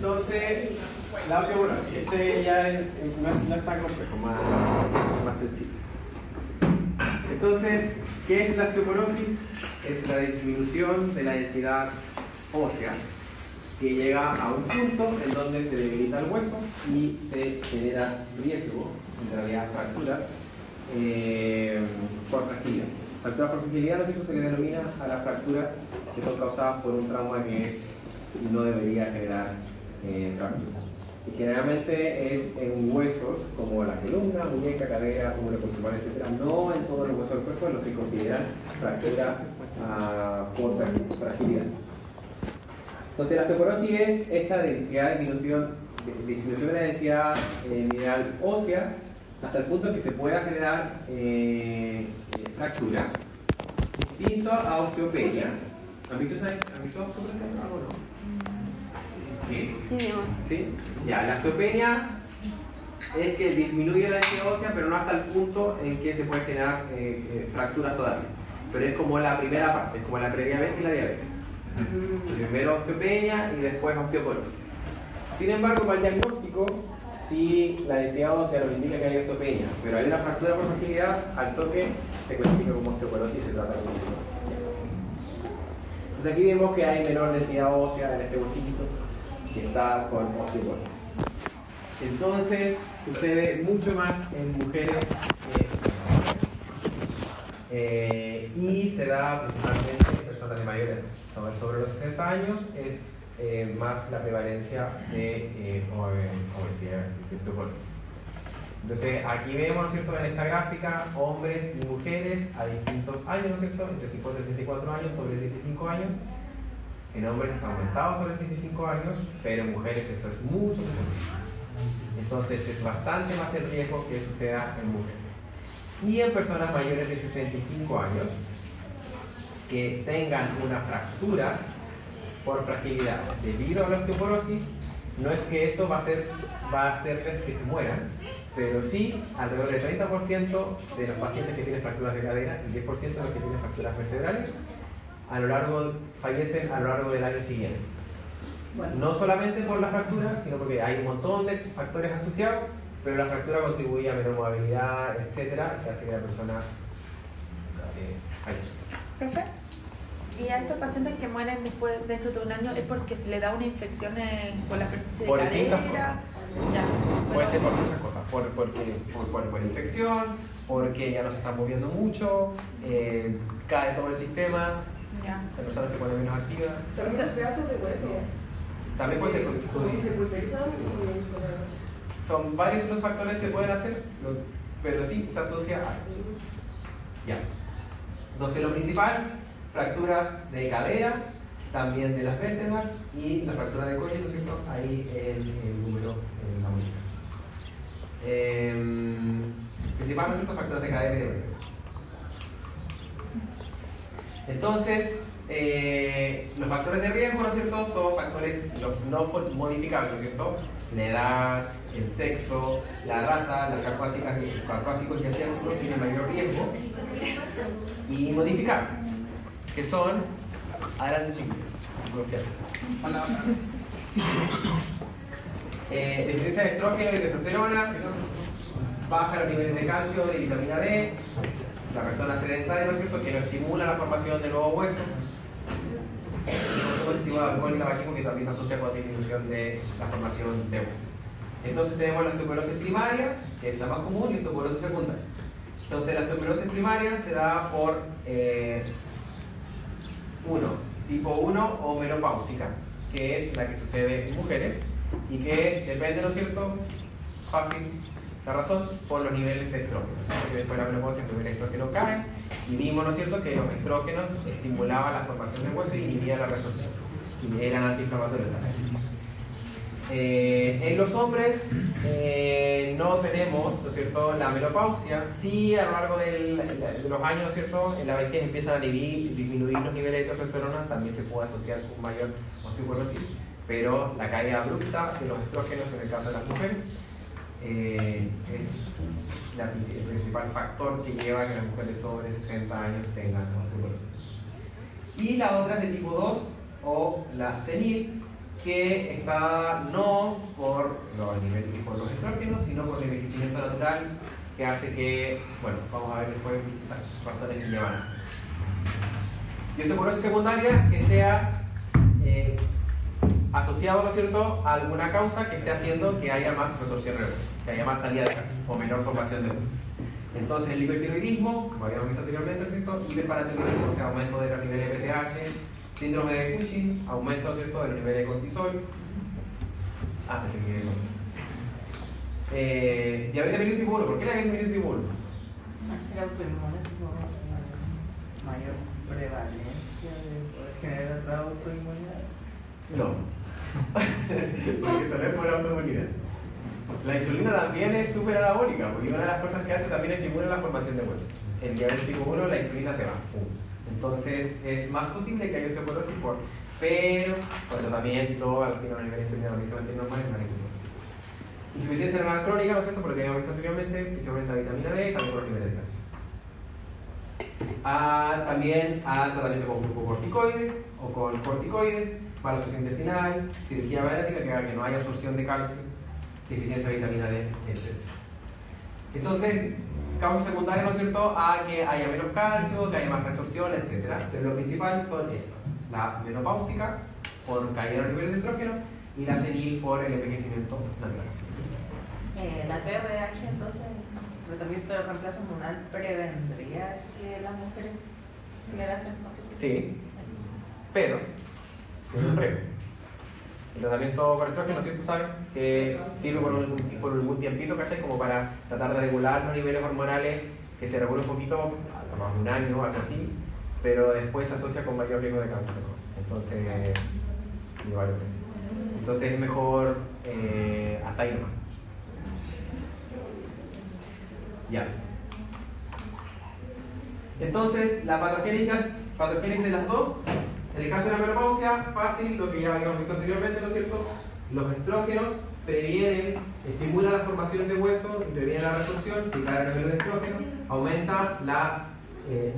Entonces, la osteoporosis, este ya no es tan complejo, más sencillo. Entonces, ¿qué es la osteoporosis? Es la disminución de la densidad ósea que llega a un punto en donde se debilita el hueso y se genera riesgo, en realidad fractura, por fragilidad. Fractura por fragilidad, ¿no es cierto?, se le denomina a las fracturas que son causadas por un trauma que no debería generar fractura. Y generalmente es en huesos como la columna, muñeca, cadera, túmulo proximal, etc. No en todos los huesos del cuerpo, en los que consideran fractura por fragilidad. Entonces la osteoporosis es esta disminución de la densidad mineral ósea hasta el punto que se pueda generar fractura, distinto a osteopenia. ¿Han visto osteopenia o no? ¿Sí? ¿Sí? Ya, la osteopenia es que disminuye la densidad ósea, pero no hasta el punto en que se puede generar fracturas todavía. Pero es como la primera parte, es como la prediabetes y la diabetes. Primero osteopenia y después osteoporosis. Sin embargo, para el diagnóstico, si la densidad ósea nos indica que hay osteopenia, pero hay una fractura por fragilidad, al toque se clasifica como osteoporosis y se trata como osteoporosis. Entonces aquí vemos que hay menor densidad ósea en este huesito que está con osteoporosis. Entonces sucede mucho más en mujeres y se da principalmente en personas de mayor edad. Sobre los 60 años es más la prevalencia de obesidad y osteoporosis. Entonces aquí vemos, ¿no es cierto?, en esta gráfica hombres y mujeres a distintos años, ¿no es cierto?, entre 50 y 64 años, sobre 65 años. En hombres está aumentado sobre 65 años, pero en mujeres eso es mucho más. Entonces es bastante más el riesgo que suceda en mujeres. Y en personas mayores de 65 años que tengan una fractura por fragilidad debido a la osteoporosis, no es que eso va a hacerles que se mueran, pero sí alrededor del 30% de los pacientes que tienen fracturas de cadera y 10% de los que tienen fracturas vertebrales fallecen a lo largo del año siguiente. Bueno, no solamente por la fractura, sino porque hay un montón de factores asociados, pero la fractura contribuye a menor movilidad, etcétera, que hace que la persona fallezca. Profe, ¿y a estos pacientes que mueren después dentro de un año es porque se le da una infección por la prótesis de cadera? Distintas cosas. Puede ser por muchas cosas, por infección, porque ya no se está moviendo mucho, cae todo el sistema, la persona se pone menos activa. También pedazos de hueso. También puede ser son varios los factores que pueden hacer, pero sí se asocia a. Ya. Entonces lo principal, fracturas de cadera, también de las vértebras y la fractura de cuello, ¿no es cierto? Ahí el número en la muñeca. Principalmente fracturas de cadera y de vértebras. Entonces, los factores de riesgo, ¿no es cierto?, son factores no modificables, ¿no es cierto? La edad, el sexo, la raza, los caucásicos y asiáticos tienen mayor riesgo, y modificables, que son grandes chicos. Deficiencia de estrógeno y de testosterona, baja los niveles de calcio y vitamina D, la persona sedentaria, ¿no es cierto?, que no estimula la formación de nuevo hueso, y consumo excesivo de alcohol y tabaquismo, que también se asocia con la disminución de la formación de hueso. Entonces tenemos la osteoporosis primaria, que es la más común, y la osteoporosis secundaria. Entonces la osteoporosis primaria se da por tipo 1 o menopáusica, que es la que sucede en mujeres y que depende, ¿no es cierto?, fácil la razón, por los niveles de estrógenos. Porque después de la menopausia el primer estrógeno cae y vimos, ¿no es cierto?, que los estrógenos estimulaban la formación de hueso y inhibían la resorción y eran antiinflamatorios también. En los hombres no tenemos, ¿no es cierto?, la menopausia. Sí, a lo largo de los años, ¿no es cierto?, en la vejez empiezan a disminuir los niveles de testosterona, también se puede asociar con mayor osteoporosis, pero la caída abrupta de los estrógenos en el caso de las mujeres es el principal factor que lleva a que las mujeres sobre 60 años tengan osteoporosis. Y la otra es de tipo 2 o la senil, que está dada no por los estrógenos, sino por el envejecimiento natural, que hace que, bueno, vamos a ver después las razones que llevan. Y osteoporosis secundaria que sea asociado, ¿no es cierto?, a alguna causa que esté haciendo que haya más resorción nerviosa, que haya más salida de calcio o menor formación de hueso. Entonces, el hipertiroidismo, como habíamos visto anteriormente, ¿no es cierto?, hiperparatiroidismo, o sea, aumento de los niveles de PTH, síndrome de Cushing, aumento, ¿no es cierto?, de los niveles de cortisol. Diabetes mellitus tipo 1. ¿Por qué la diabetes mellitus tipo 1? Ser autoinmune supongo mayor prevalencia de poder generar otra autoinmunidad. No. Porque tal vez por autoinmunidad. La insulina también es súper anabólica, porque una de las cosas que hace también es estimular la formación de huesos. En diabetes tipo 1 la insulina se va. Entonces es más posible que haya osteoporosis pero con tratamiento, al final el nivel de insulina también se mantiene normal, es más difícil. Insuficiencia renal crónica, ¿no es cierto? Porque habíamos visto anteriormente, principalmente la vitamina B, también por los niveles de calcio. También a tratamiento con glucocorticoides o con corticoides, mala absorción intestinal, cirugía bariátrica que haga que no haya absorción de calcio, deficiencia de vitamina D, etc. Entonces, causas secundarias, ¿no es cierto?, a que haya menos calcio, que haya más resorción, etc. Pero lo principal son estas: la menopáusica, por caída de los niveles de estrógeno, y la senil por el envejecimiento natural. La TRH, entonces, tratamiento de reemplazo hormonal, ¿prevendría que las mujeres generasen osteoporosis? Sí, pero tiene un riesgo. El tratamiento con estrógeno, ¿cierto? ¿Saben? Que sirve por algún tiempito, ¿cachai? Como para tratar de regular los niveles hormonales, que se regule un poquito, más de un año o algo así, pero después se asocia con mayor riesgo de cáncer. Entonces, igual. Entonces es mejor hasta ahí nomás. Ya. Entonces, la patogénesis de las dos. En el caso de la menopausia, fácil, lo que ya habíamos visto anteriormente, ¿no es cierto? Los estrógenos previenen, estimulan la formación de hueso y previenen la resorción. Si cae el nivel de estrógeno, aumenta la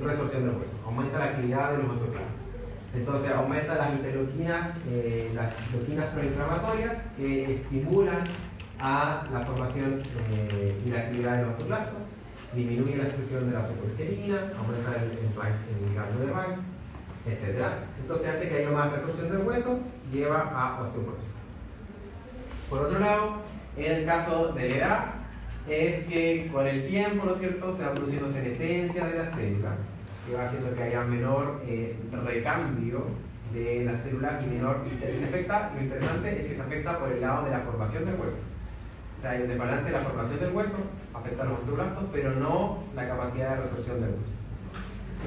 resorción del hueso, aumenta la actividad de los osteoclastos. Entonces, aumenta las interleuquinas, las citoquinas proinflamatorias que estimulan a la formación y la actividad de los osteoclastos, disminuye la expresión de la fosfoligerina, aumenta el ganglio de Rank, etc. Entonces hace que haya más resorción del hueso, lleva a osteoporosis. Por otro lado, en el caso de la edad, es que con el tiempo, ¿no es cierto?, se va produciendo senescencia de las células, que va haciendo que haya menor recambio de la célula y menor, y se afecta. Lo interesante es que se afecta por el lado de la formación del hueso. O sea, hay un desbalance de la formación del hueso, afecta a los osteoblastos, pero no la capacidad de resorción del hueso.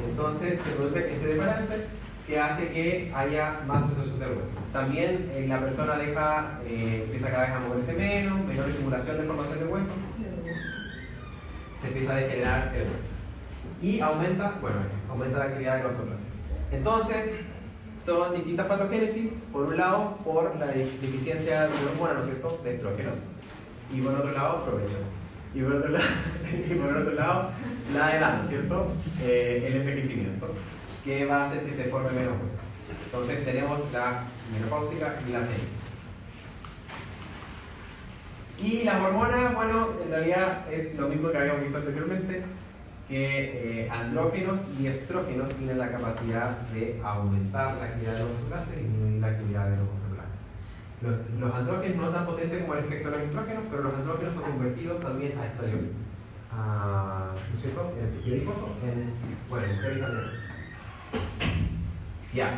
Entonces se produce este desbalance que hace que haya más resorción del hueso. También la persona empieza cada vez a moverse menos, menor estimulación de formación del hueso, se empieza a degenerar el hueso. Y aumenta la actividad del osteoblasto. Entonces, son distintas patogénesis, por un lado, por la deficiencia de una hormona, ¿no es cierto?, de estrógeno, y por otro lado, provecho. Y por otro lado, la edad, ¿no es cierto?, el envejecimiento, que va a hacer que se forme menos hueso. Entonces, tenemos la menopáusica y la senil. Y las hormonas, bueno, en realidad es lo mismo que habíamos visto anteriormente, que andrógenos y estrógenos tienen la capacidad de aumentar la actividad de los osteoblastos y disminuir la actividad de los osteoblastos. Los andrógenos no tan potentes como el efecto de los estrógenos, pero los andrógenos son convertidos también a estradiol, ¿no es cierto?, en antidiuréticos, en mujeres también. Ya.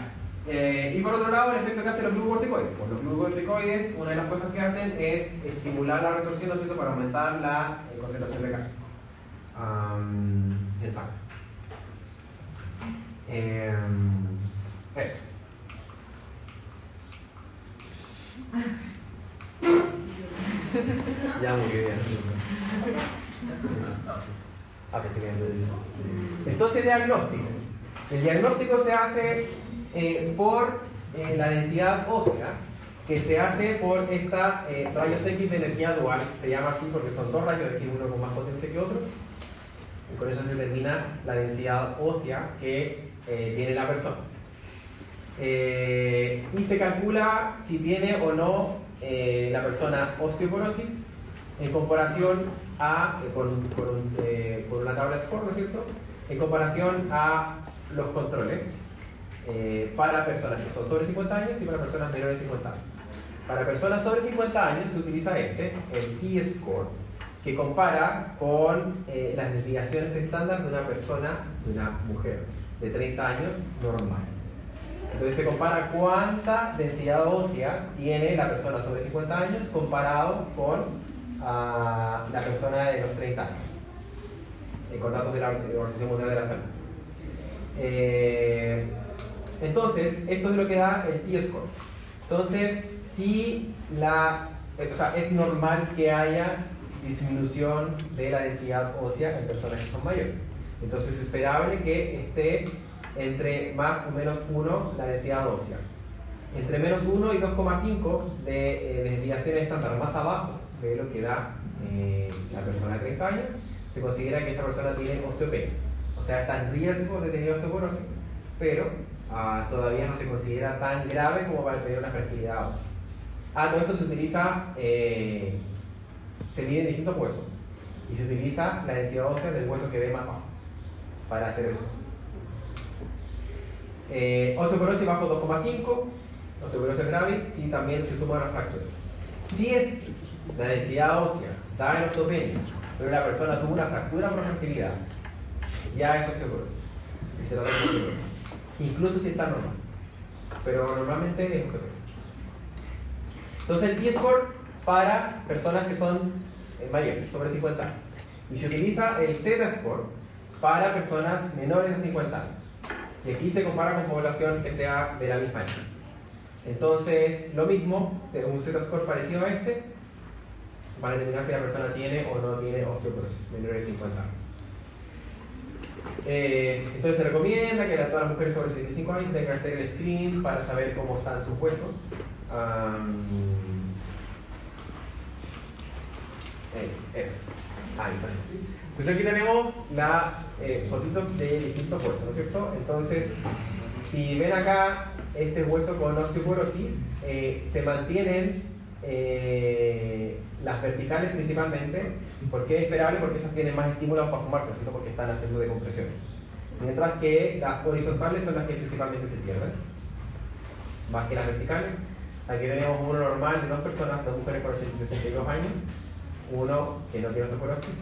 Y por otro lado, el efecto que hacen los glucocorticoides. Pues los glucocorticoides, una de las cosas que hacen es estimular la resorción, ¿no es cierto?, para aumentar la concentración de calcio en sangre. Eso. Ya muy bien. Entonces, diagnóstico. El diagnóstico se hace por la densidad ósea, que se hace por esta rayos X de energía dual. Se llama así porque son dos rayos X, uno más potente que otro. Y con eso se determina la densidad ósea que tiene la persona. Y se calcula si tiene o no la persona osteoporosis en comparación a, con una tabla score, ¿no es cierto? En comparación a los controles para personas que son sobre 50 años y para personas menores de 50 años. Para personas sobre 50 años se utiliza el T-score, que compara con las desviaciones estándar de una persona, de una mujer de 30 años normal. Entonces se compara cuánta densidad ósea tiene la persona sobre 50 años comparado con la persona de los 30 años, con datos de la Organización Mundial de la Salud. Entonces, esto es lo que da el T-score. Entonces, si es normal que haya disminución de la densidad ósea en personas que son mayores. Entonces, es esperable que esté entre más o menos 1 la densidad ósea. Entre menos 1 y 2,5 de desviaciones estándar más abajo de lo que da la persona de 30 años, se considera que esta persona tiene osteopenia. O sea, está en riesgo de tener osteoporosis, pero todavía no se considera tan grave como para tener una fragilidad ósea. Todo esto se utiliza, se mide en distintos huesos y se utiliza la densidad ósea del hueso que ve más bajo para hacer eso. Osteoporosis bajo 2,5, osteoporosis grave, si también se suma una fractura. Si es la densidad ósea da en osteopenia, pero la persona tuvo una fractura por fragilidad, ya es osteoporosis y se trata de osteoporosis, incluso si está normal, pero normalmente es osteopenia. Entonces el T-score para personas que son mayores, sobre 50 años, y se utiliza el Z-score para personas menores de 50 años, y aquí se compara con población que sea de la misma edad. Entonces, lo mismo, un Z-score parecido a este, para determinar si la persona tiene o no tiene osteoporosis, menor de 50 años. Entonces se recomienda que todas las mujeres sobre 65 años tengan que hacer el screen para saber cómo están sus huesos. Eso. Entonces aquí tenemos fotitos de distintos huesos, ¿no es cierto? Entonces, si ven acá este hueso con osteoporosis, se mantienen las verticales principalmente, porque es esperable, porque esas tienen más estímulos para formarse, ¿no es cierto? Porque están haciendo decompresión. Mientras que las horizontales son las que principalmente se pierden, más que las verticales. Aquí tenemos uno normal de dos personas, dos mujeres con 62 años, uno que no tiene osteoporosis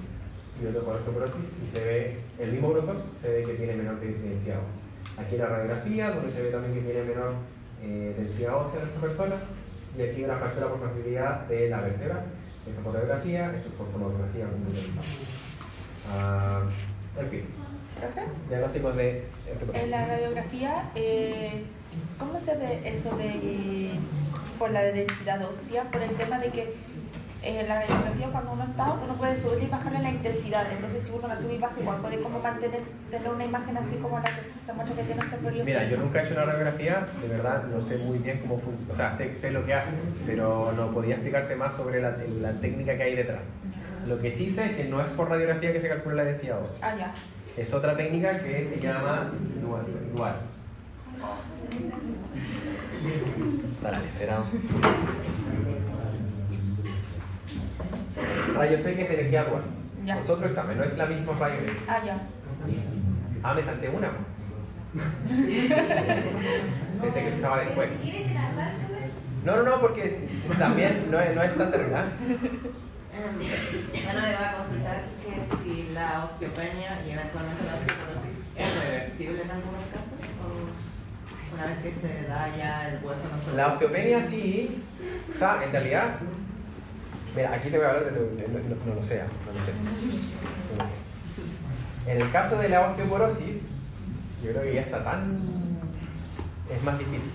y otro con osteoporosis, y se ve el mismo grosor, se ve que tiene menor densidad ósea. Aquí la radiografía, donde se ve también que tiene menor densidad ósea de esta persona, y aquí una fractura por fragilidad de la vértebra. Esto por radiografía, esto por tomografía computarizada. En fin. ¿Profe? Diagnósticos de en la radiografía, ¿cómo se ve eso de por la densidad ósea? Por el tema de que en la radiografía, cuando uno está, uno puede subir y bajarle la intensidad. Entonces, si uno la sube y baja, igual puede como tener una imagen así como la que se muestra que tiene osteoporosis. Mira, yo nunca he hecho una radiografía, de verdad no sé muy bien cómo funciona, o sea, sé lo que hace, pero no podía explicarte más sobre la técnica que hay detrás. Lo que sí sé es que no es por radiografía que se calcula la densidad ósea. Ya. Es otra técnica que se llama dual. Dale, será. Rayos X de energía dual. Ya. Es otro examen, no es la misma rayo X. Ya. Me salté una. Pensé que eso estaba después. No, porque también no es tan terrible. Bueno, le va a consultar que si la osteopenia y eventualmente la osteoporosis es reversible en algunos casos, o una vez que se da ya el hueso no se... La osteopenia sí, o sea, en realidad, mira, aquí te voy a hablar de no lo sé. En el caso de la osteoporosis, yo creo que ya está es más difícil.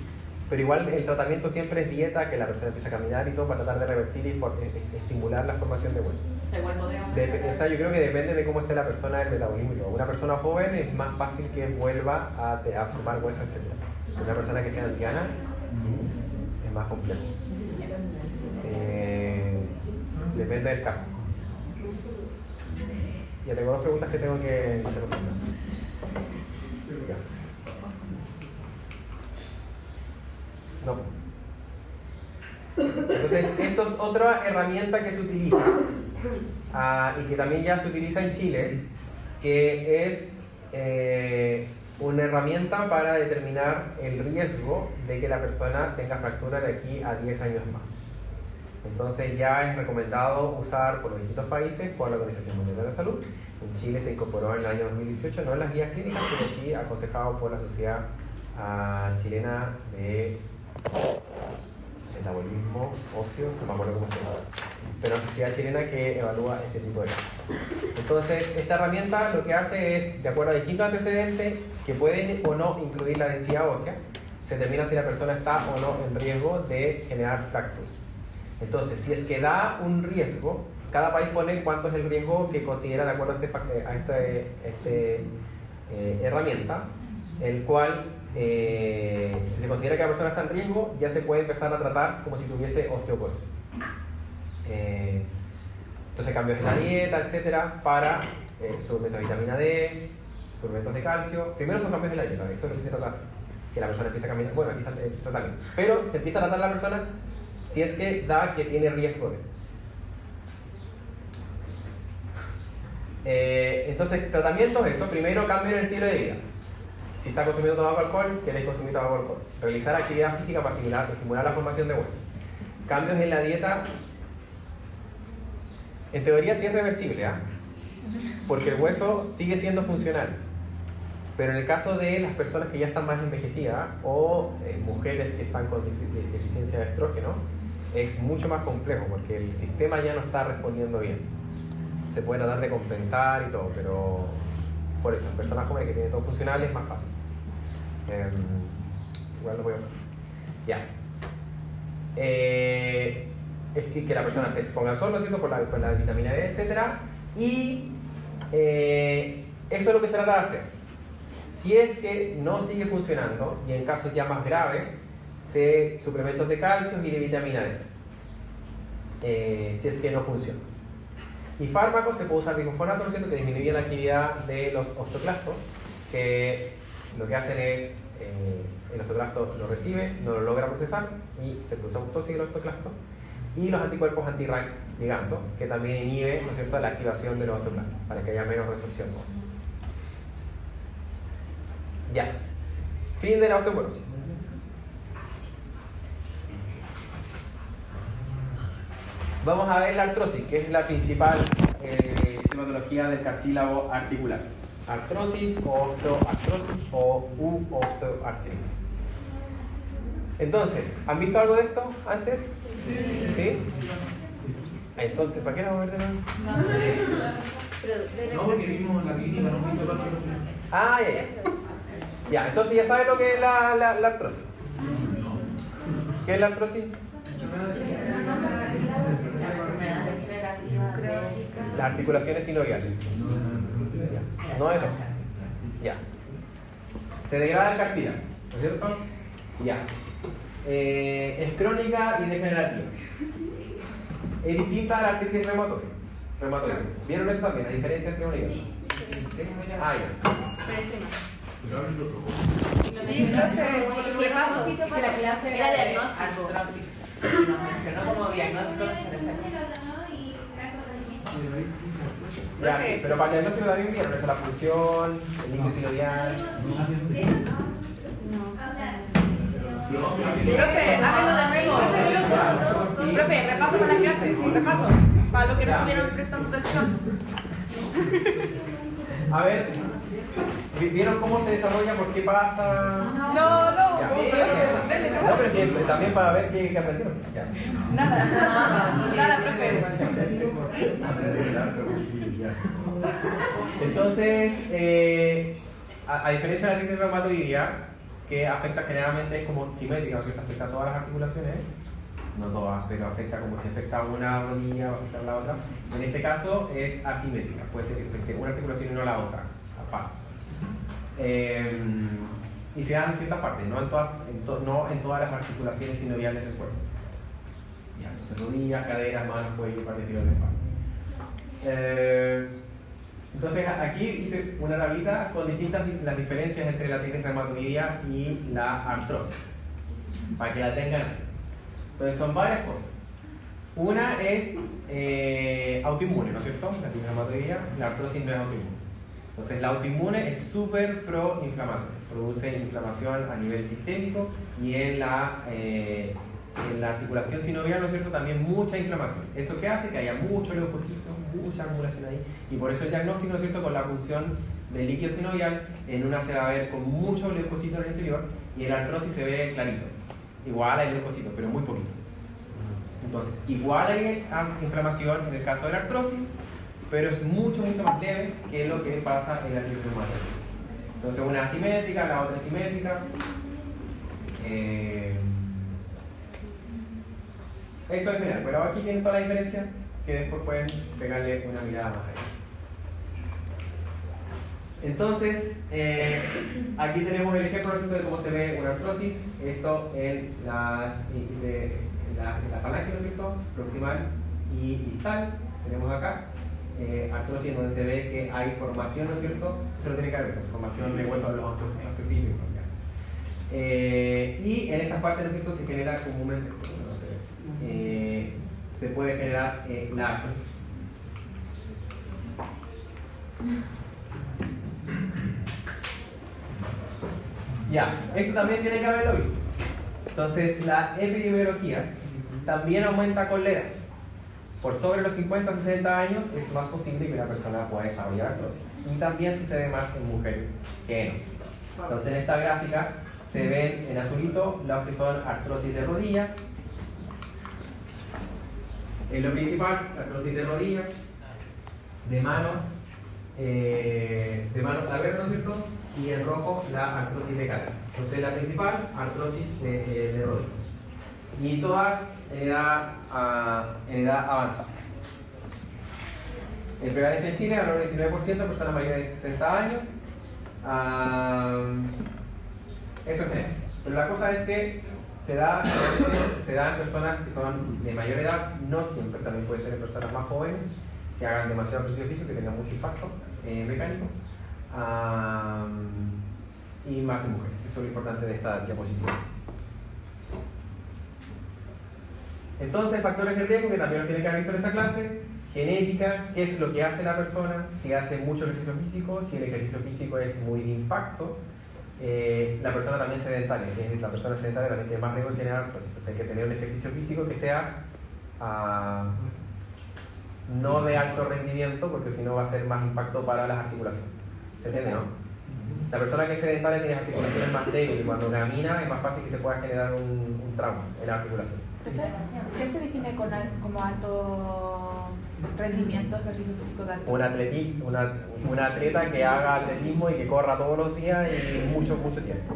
Pero igual el tratamiento siempre es dieta, que la persona empieza a caminar y todo para tratar de revertir y estimular la formación de hueso. O sea, yo creo que depende de cómo esté la persona, el metabolismo y todo. Una persona joven es más fácil que vuelva a formar hueso, etc. Una persona que sea anciana es más complejo. Depende del caso. Ya tengo dos preguntas que tengo que resolver. Entonces, esto es otra herramienta que se utiliza y que también ya se utiliza en Chile, que es una herramienta para determinar el riesgo de que la persona tenga fractura de aquí a 10 años más. Entonces ya es recomendado usar por los distintos países, por la Organización Mundial de la Salud. En Chile se incorporó en el año 2018, no en las guías clínicas, pero sí aconsejado por la Sociedad Chilena de Metabolismo Óseo, no me acuerdo cómo se llama, pero Sociedad Chilena que evalúa este tipo de casos. Entonces, esta herramienta lo que hace es, de acuerdo a distintos antecedentes que pueden o no incluir la densidad ósea, se determina si la persona está o no en riesgo de generar fractura. Entonces, si es que da un riesgo, cada país pone cuánto es el riesgo que considera de acuerdo a esta herramienta, el cual, si se considera que la persona está en riesgo, ya se puede empezar a tratar como si tuviese osteoporosis. Entonces, cambios en la dieta, etcétera, para suplementos de vitamina D, suplementos de calcio. Primero son cambios en la dieta, eso es lo que se trata, que la persona empiece a caminar. Bueno, aquí está el tratamiento. Pero se empieza a tratar a la persona si es que da que tiene riesgo de. Entonces, tratamiento es eso. Primero, cambio en el estilo de vida. Si está consumiendo tabaco alcohol, queréis consumir tabaco alcohol. Realizar actividad física para estimular la formación de huesos. Cambios en la dieta, en teoría sí es reversible, porque el hueso sigue siendo funcional. Pero en el caso de las personas que ya están más envejecidas o mujeres que están con deficiencia de estrógeno, es mucho más complejo porque el sistema ya no está respondiendo bien. Se puede tratar de compensar y todo, pero por eso, en personas jóvenes que tienen todo funcional es más fácil. Igual lo voy a poner. Ya. Es que la persona se exponga al sol, ¿no es cierto? Por la vitamina D, etc. Y eso es lo que se trata de hacer. Si es que no sigue funcionando, y en casos ya más graves, suplementos de calcio y de vitamina D. Si es que no funciona. Y fármacos, se puede usar bifonato, ¿no es cierto?, que disminuye la actividad de los osteoclastos, que lo que hacen es, el osteoclasto lo recibe, no lo logra procesar, y se produce autosis del osteoclasto, y los anticuerpos anti-RAC ligando, que también inhibe, ¿no es cierto?, la activación de los osteoclastos, para que haya menos resorción ósea. Ya. Fin de la osteoporosis. Vamos a ver la artrosis, que es la principal sintomatología del cartílago articular. Artrosis o osteoartrosis o osteoartritis. Entonces, ¿han visto algo de esto antes? ¿Sí? Entonces, ¿para qué la vamos a ver de nuevo? No, porque vimos la clínica, no fuiste para Ah, ya. Ya, entonces ya saben lo que es la artrosis. ¿Qué es la artrosis? Las articulaciones sinoviales. No es eso. Ya. Se degrada el cartílago, ¿no es cierto? Ya. Es crónica y degenerativa. Es distinta a la artritis reumatoide. ¿Vieron eso también? La diferencia entre una y otra. Ah, ya. ¿Qué pasó? Que la clase era diagnóstico. Nos mencionó como diagnóstico. Ya, sí, pero para el diagnóstico también vieron eso, la función, el índice sinovial. Profe, háganlo de nuevo. Profe, repaso con las clases. Repaso. Para los que no estuvieron prestando atención. A ver, ¿vieron cómo se desarrolla? ¿Por qué pasa? No. Ya. No, pero que también para ver qué aprendieron. Ya. Nada, profe. Entonces, a diferencia de la artritis reumatoidea, que afecta generalmente es como simétrica, o sea, afecta a todas las articulaciones, no todas, pero afecta como si afecta a una rodilla o afecta a la otra. En este caso es asimétrica, puede ser que afecte una articulación y no la otra, aparte. Y se dan en ciertas partes, no en todas las articulaciones sinoviales del cuerpo. Ya, entonces rodillas, caderas, manos, cuello, parte inferior de la espalda. Entonces aquí hice una tablita con las diferencias entre la artritis reumatoidea y la artrosis, para que la tengan. Entonces son varias cosas. Una es autoinmune, ¿no es cierto? La tiroideomatología, la artrosis no es autoinmune. Entonces, la autoinmune es súper proinflamatoria, produce inflamación a nivel sistémico y en la articulación sinovial, ¿no es cierto?, también mucha inflamación. ¿Eso qué hace? Que haya mucho leucocito, mucha acumulación ahí, y por eso el diagnóstico, ¿no es cierto?, con la punción del líquido sinovial, en una se va a ver con mucho leucocito en el interior y en la artrosis se ve clarito. Igual hay leucocitos, pero muy poquito. Entonces, igual hay inflamación en el caso de la artrosis, pero es mucho más leve que lo que pasa en la tiroideomatología. Entonces, una asimétrica, la otra simétrica. Eso en general, pero aquí tienen toda la diferencia que después pueden pegarle una mirada más allá. Entonces, aquí tenemos el ejemplo de cómo se ve una artrosis. Esto en la falange, ¿no es cierto?, proximal y distal. Tenemos acá artrosis en donde se ve que hay formación, ¿no es cierto? Eso lo tiene que haber, formación de huesos de los osteofílicos. Y en estas partes, ¿no es cierto?, se genera comúnmente, se puede generar la artrosis. Ya, esto también tiene que haberlo visto. Entonces, la epidemiología también aumenta con la edad. Por sobre los 50-60 años es más posible que una persona pueda desarrollar artrosis. Y también sucede más en mujeres que no. Entonces, en esta gráfica se ven en azulito los que son artrosis de rodilla. En lo principal, la artrosis de rodilla, de manos tabernas, ¿no es cierto? Y en rojo, la artrosis de cadera. Entonces, la principal, artrosis de rodilla. Y todas en edad avanzada. En prevalencia en Chile, alrededor del 19%, personas mayores de 60 años. Eso en general. Pero la cosa es que se da en personas que son de mayor edad, no siempre, también puede ser en personas más jóvenes, que hagan demasiado ejercicio físico, que tengan mucho impacto mecánico, y más en mujeres. Eso es lo importante de esta diapositiva. Entonces, factores de riesgo que también lo tienen que haber visto en esa clase: genética, qué es lo que hace la persona, si hace mucho ejercicio físico, si el ejercicio físico es muy de impacto. La persona también sedentaria, la persona sedentaria también tiene más riesgo de generar artrosis. Entonces hay que tener un ejercicio físico que sea no de alto rendimiento, porque si no va a ser más impacto para las articulaciones. ¿Se entiende, no? La persona que es sedentaria tiene articulaciones más débiles y cuando camina es más fácil que se pueda generar un trauma en la articulación. ¿Qué se define como alto rendimiento, ejercicio físico de alto? Un atleta que haga atletismo y que corra todos los días y mucho tiempo.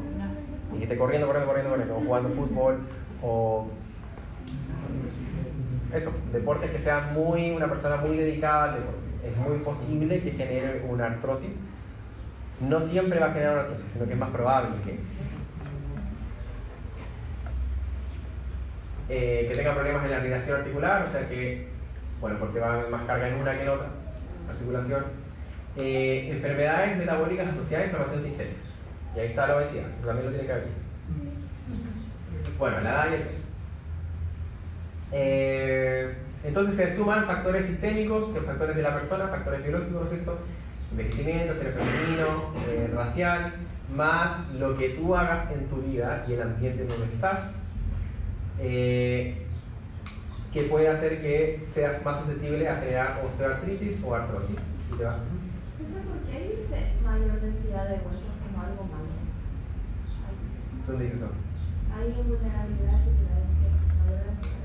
Y que esté corriendo, o jugando fútbol, o eso, deportes que sean una persona muy dedicada al deporte. Es muy posible que genere una artrosis. No siempre va a generar una artrosis, sino que es más probable que tenga problemas en la irrigación articular, o sea que, porque va a haber más carga en una que en otra articulación. Enfermedades metabólicas asociadas a inflamación sistémica. Y ahí está la obesidad, eso también lo tiene que haber. Bueno, la edad y el sexo. Entonces se suman factores sistémicos, que factores de la persona, factores biológicos, ¿no es cierto? Envejecimiento, género femenino, racial, más lo que tú hagas en tu vida y el ambiente en donde estás, que puede hacer que seas más susceptible a generar osteoartritis o artrosis. ¿Y te va? ¿Por qué dice mayor densidad de huesos como algo malo? ¿Dónde dice eso? Hay vulnerabilidad que te da mayor densidad.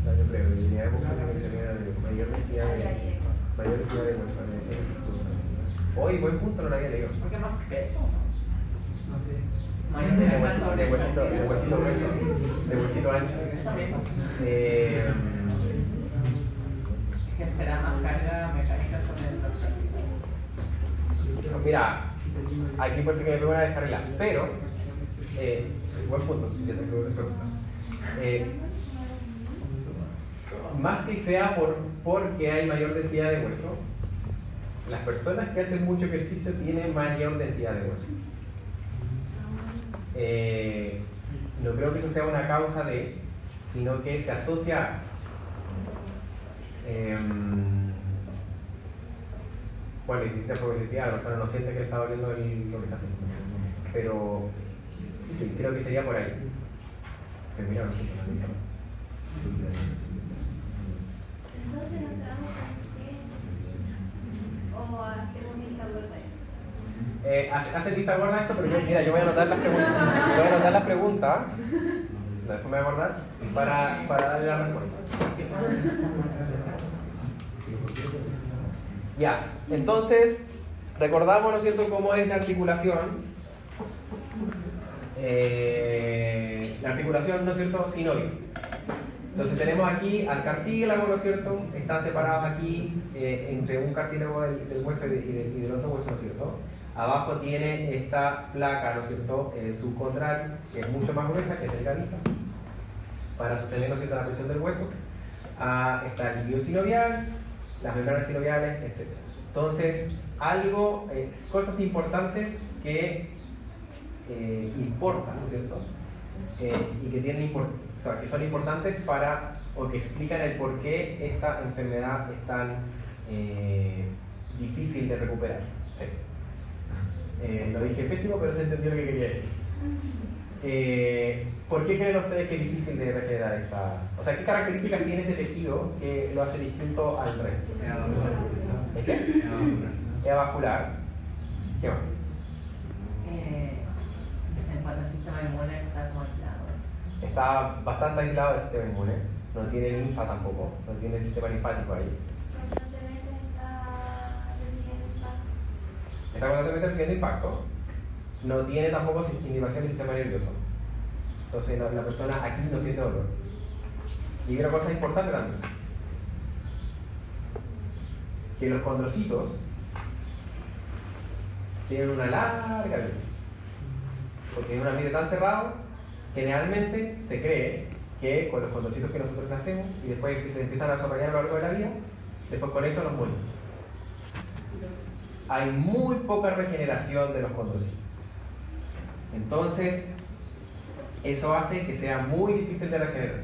No, yo creo que diría mayor densidad de huesos. Hoy, buen punto, no lo había leído. ¿Por qué más peso? No sé. De huesito grueso, de huesito ancho. Que será más carga mecánica sobre el tractor. Mira, aquí puede ser que me pego una descarrila, pero buen punto, ya te preguntas. Más que sea porque hay mayor densidad de hueso, las personas que hacen mucho ejercicio tienen mayor densidad de hueso. sea una causa de, sino que se asocia a. Bueno, y dice probabilidad, la persona no siente que le está doliendo lo que está haciendo. Pero sí, creo que sería por ahí. Pero mira, no sé, Entonces nos quedamos o hacemos vista gorda. Hace vista gorda esto, pero yo voy a anotar las preguntas. Voy a anotar las preguntas. Después me voy a acordar para darle la respuesta. Ya, entonces recordamos, ¿no es cierto?, cómo es la articulación. La articulación, ¿no es cierto?, sinoide. Entonces tenemos aquí al cartílago, ¿no es cierto? Están separados aquí entre un cartílago del hueso y del otro hueso, ¿no es cierto? Abajo tiene esta placa, ¿no es cierto?, subcondral, que es mucho más gruesa, que es delgadita, para sostener, ¿no es cierto?, la presión del hueso. Está el líquido sinovial, las membranas sinoviales, etc. Entonces, cosas importantes que importan, ¿no es cierto? Y que tienen que son importantes o que explican el por qué esta enfermedad es tan difícil de recuperar. Sí. Lo dije pésimo, pero se entendió lo que quería decir. ¿Por qué creen ustedes que es difícil de regenerar esta? O sea, ¿qué características tiene este tejido que lo hace distinto al resto? ¿Es qué? Es avascular. ¿Qué más? En cuanto al sistema inmune está como aislado. Está bastante aislado del sistema inmune. No tiene linfa tampoco. No tiene sistema linfático ahí. Está constantemente recibiendo impacto. No tiene tampoco inhibición del sistema nervioso. Entonces la persona aquí no siente dolor. Y otra cosa importante también, que los condrocitos tienen una larga vida. Porque en un ambiente tan cerrado, generalmente se cree que con los condrocitos que nosotros nacemos y después que se empiezan a desarrollar a lo largo de la vida, después con eso nos morimos. Hay muy poca regeneración de los condrocitos. Entonces, eso hace que sea muy difícil de regenerar.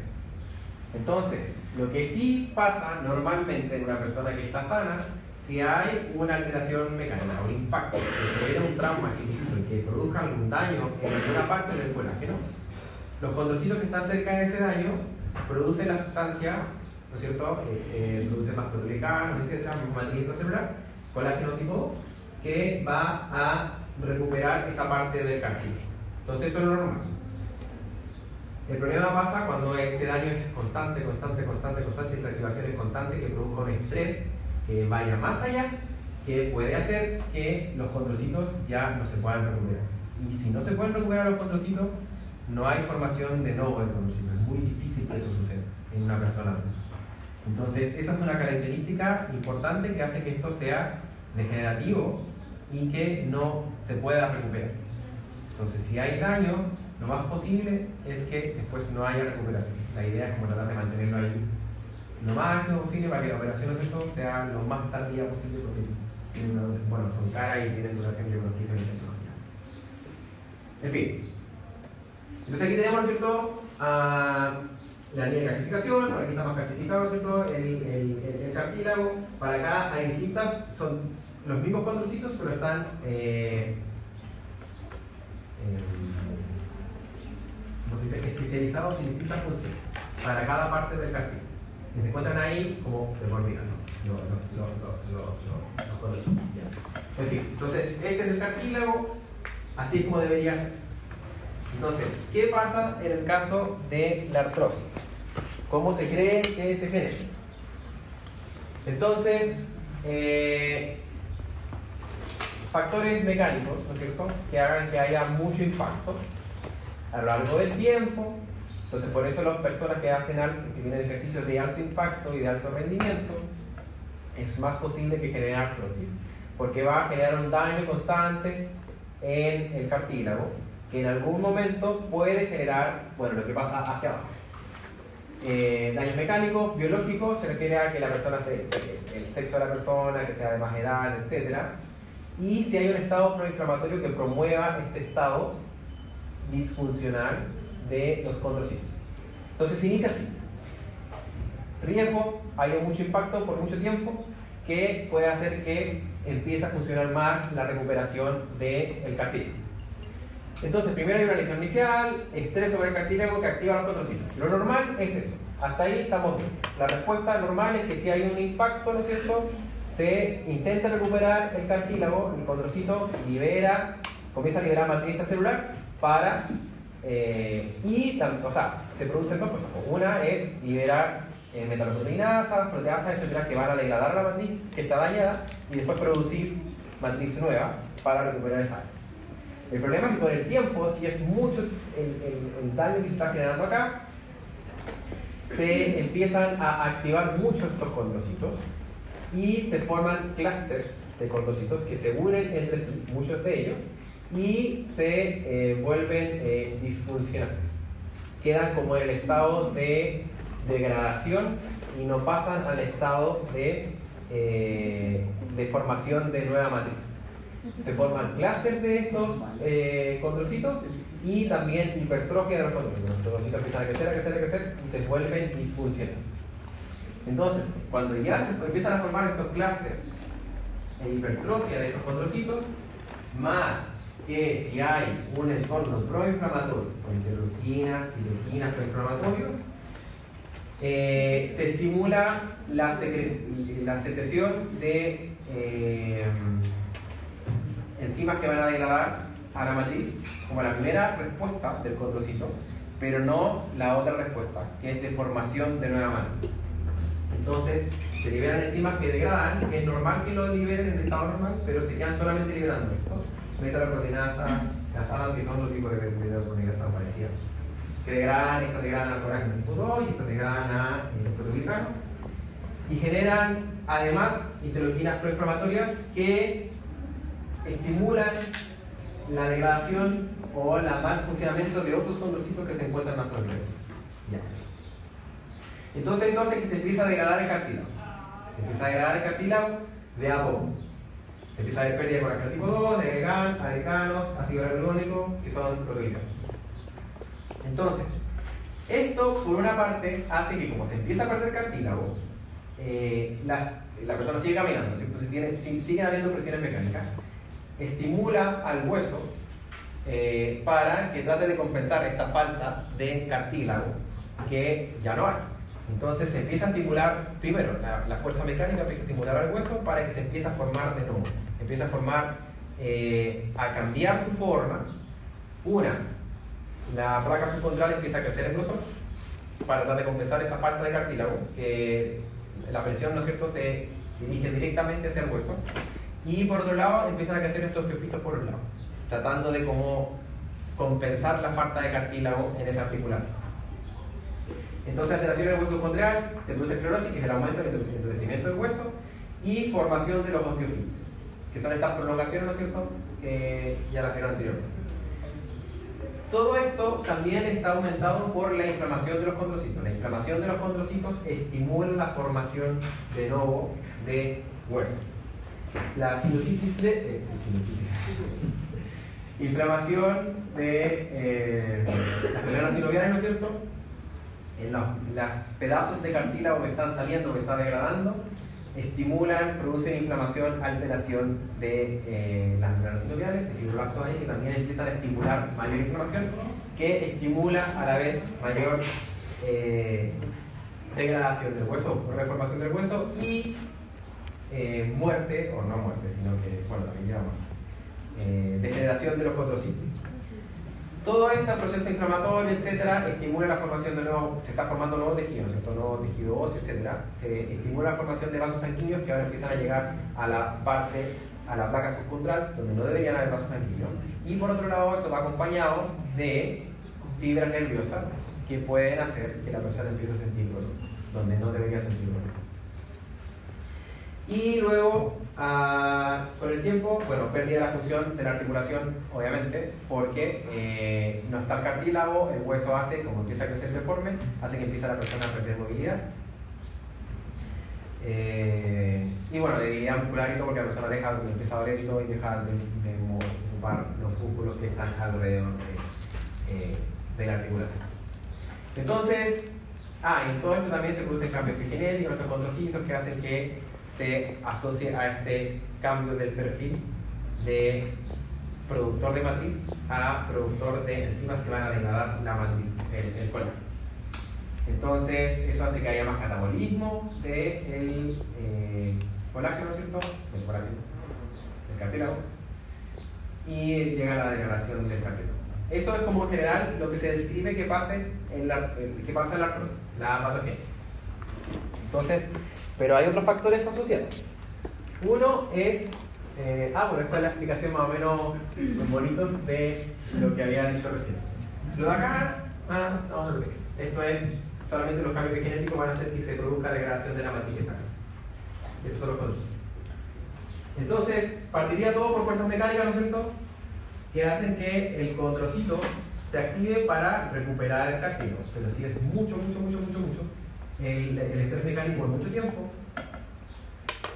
Entonces, lo que sí pasa normalmente en una persona que está sana, si hay una alteración mecánica, un impacto, que genera un trauma que produzca algún daño en alguna parte del colágeno, los condrocitos que están cerca de ese daño producen la sustancia, ¿no es cierto?, producen mastodolicanos, etcétera, mantenimiento celular, colágeno tipo 2, que va a recuperar esa parte del cartílago. Entonces eso es lo normal. El problema pasa cuando este daño es constante, y la activación es constante, que produzca un estrés que vaya más allá, que puede hacer que los condrocitos ya no se puedan recuperar. Y si no se pueden recuperar los condrocitos, no hay formación de nuevo de condrocitos. Es muy difícil que eso suceda en una persona adulta. Entonces esa es una característica importante que hace que esto sea degenerativo y que no se pueda recuperar. Entonces, si hay daño, lo más posible es que después no haya recuperación. La idea es como tratar de mantenerlo ahí lo máximo posible para que la operación de esto sea lo más tardía posible, porque tienen son caras y tienen duración de unos 15 minutos. En fin. Entonces aquí tenemos, ¿no es cierto?, la línea de clasificación. Ahora aquí está más clasificado, ¿no es cierto?, el cartílago. Para acá hay distintas, son los mismos condrocitos, pero están especializados en distintas funciones para cada parte del cartílago, que se encuentran ahí como de por vida, los condrocitos. En fin, entonces este es el cartílago, así es como debería ser. Entonces, ¿qué pasa en el caso de la artrosis? ¿Cómo se cree que se genera? Entonces, factores mecánicos, ¿no es cierto?, que hagan que haya mucho impacto a lo largo del tiempo. Entonces, por eso las personas que tienen ejercicios de alto impacto y de alto rendimiento, es más posible que generen artrosis, porque va a generar un daño constante en el cartílago, que en algún momento puede generar, lo que pasa hacia abajo. Daños mecánicos, biológicos, se refiere a que la persona el sexo de la persona, que sea de más edad, etc. Y si hay un estado proinflamatorio que promueva este estado disfuncional de los condrocitos. Entonces se inicia así. Riesgo, hay mucho impacto por mucho tiempo que puede hacer que empiece a funcionar mal la recuperación del cartílago. Entonces primero hay una lesión inicial, estrés sobre el cartílago que activa los condrocitos. Lo normal es eso, hasta ahí estamos bien. La respuesta normal es que si hay un impacto, ¿no es cierto?, se intenta recuperar el cartílago, el condrocito comienza a liberar matriz extracelular para se producen dos cosas. Una es liberar metaloproteinasas, proteasas, etcétera, que van a degradar la matriz que está dañada y después producir matriz nueva para recuperar esa área. El problema es que con el tiempo, si es mucho el daño que se está generando acá, se empiezan a activar mucho estos condrocitos y se forman clústeres de condrocitos que se unen entre sí, muchos de ellos, y se vuelven disfuncionales. Quedan como en el estado de degradación y no pasan al estado de formación de nueva matriz. Se forman clústeres de estos condrocitos y también hipertrofia de los condrocitos. Los condrocitos empiezan a crecer y se vuelven disfuncionales. Entonces, cuando ya se empiezan a formar estos clústeres e hipertrofia de estos condrocitos, más que si hay un entorno proinflamatorio, con interleuquinas, citoquinas proinflamatorios, se estimula la secreción de enzimas que van a degradar a la matriz como la primera respuesta del condrocito, pero no la otra respuesta, que es de formación de nueva matriz. Entonces, se liberan enzimas que degradan, que es normal que lo liberen en el estado normal, pero se quedan solamente liberando esto. Metaloproteinasas, las ADAM, que son otro tipo de metaloproteinasas parecidas, que degradan, estas degradan al colágeno tipo 2 y estas degradan a proteoglicano, y generan además interleuquinas proinflamatorias que estimulan la degradación o el mal funcionamiento de otros condrocitos que se encuentran más alrededor. Entonces se empieza a degradar el cartílago. Se empieza a degradar el cartílago de a poco. Empieza a haber pérdida de colágeno tipo 2, de aldecanos, ácido hialurónico, que son proteoglicanos. Entonces, esto por una parte hace que como se empieza a perder cartílago, la persona sigue caminando, siguen habiendo presiones mecánicas, estimula al hueso para que trate de compensar esta falta de cartílago que ya no hay. Entonces se empieza a estimular, primero, la fuerza mecánica empieza a estimular al hueso para que se empiece a formar de nuevo. Empieza a formar, a cambiar su forma. La placa subcondral empieza a crecer en grosor para tratar de compensar esta falta de cartílago, que la presión, ¿no es cierto?, se dirige directamente hacia el hueso. Y por otro lado, empiezan a crecer estos osteofitos por un lado, tratando de como compensar la falta de cartílago en esa articulación. Entonces, alteración del hueso subcondral, se produce esclerosis, que es el aumento del endurecimiento del hueso, y formación de los osteofitos, que son estas prolongaciones, ¿no es cierto?, que ya las vieron anteriormente. Todo esto también está aumentado por la inflamación de los condrocitos. La inflamación de los condrocitos estimula la formación de nuevo de hueso. La sinusitis inflamación de las membranas sinoviales, ¿no es cierto?, en los pedazos de cartílago que están saliendo, que están degradando, estimulan, producen inflamación, alteración de las membranas sinoviales, de fibroblastos ahí, que también empiezan a estimular mayor inflamación, que estimula a la vez mayor degradación del hueso, reformación del hueso y muerte, o no muerte, sino que, bueno, también lleva muerte, degeneración de los condrocitos. Todo este proceso inflamatorio, etcétera, estimula la formación de nuevos, se está formando nuevos tejidos, ¿no es cierto?, nuevo tejido óseo, etcétera. Se estimula la formación de vasos sanguíneos que ahora empiezan a llegar a la placa subcondral, donde no deberían haber vasos sanguíneos. Y por otro lado, eso va acompañado de fibras nerviosas que pueden hacer que la persona empiece a sentir dolor, donde no debería sentir dolor. Y luego, con el tiempo, bueno, pérdida de la función de la articulación, obviamente, porque no está el cartílago, el hueso hace, como empieza a crecer deforme, hace que empiece la persona a perder movilidad. Y bueno, debilidad muscular y todo, porque la persona empieza a doler y todo y deja de ocupar los músculos que están alrededor de la articulación. Entonces, en todo esto también se producen cambios epigenéticos, estos condrocitos que hacen que se asocie a este cambio del perfil de productor de matriz a productor de enzimas que van a degradar la matriz, el colágeno. Entonces, eso hace que haya más catabolismo del colágeno, ¿cierto? Del colágeno, del cartílago, y llega a la degradación del cartílago. Eso es como en general lo que se describe que pasa en la artrosis, la patogénesis. Entonces, pero hay otros factores asociados. Uno es, bueno, esta es la explicación más o menos bonitos de lo que había dicho recién. Lo de acá, no lo veo. Esto es solamente los cambios genéticos van a hacer que se produzca degradación de la matriz. Estos son los conocidos. Entonces, partiría todo por fuerzas mecánicas, ¿no es cierto?, que hacen que el condrocito se active para recuperar el cartílago. Pero si es mucho el estrés mecánico en mucho tiempo,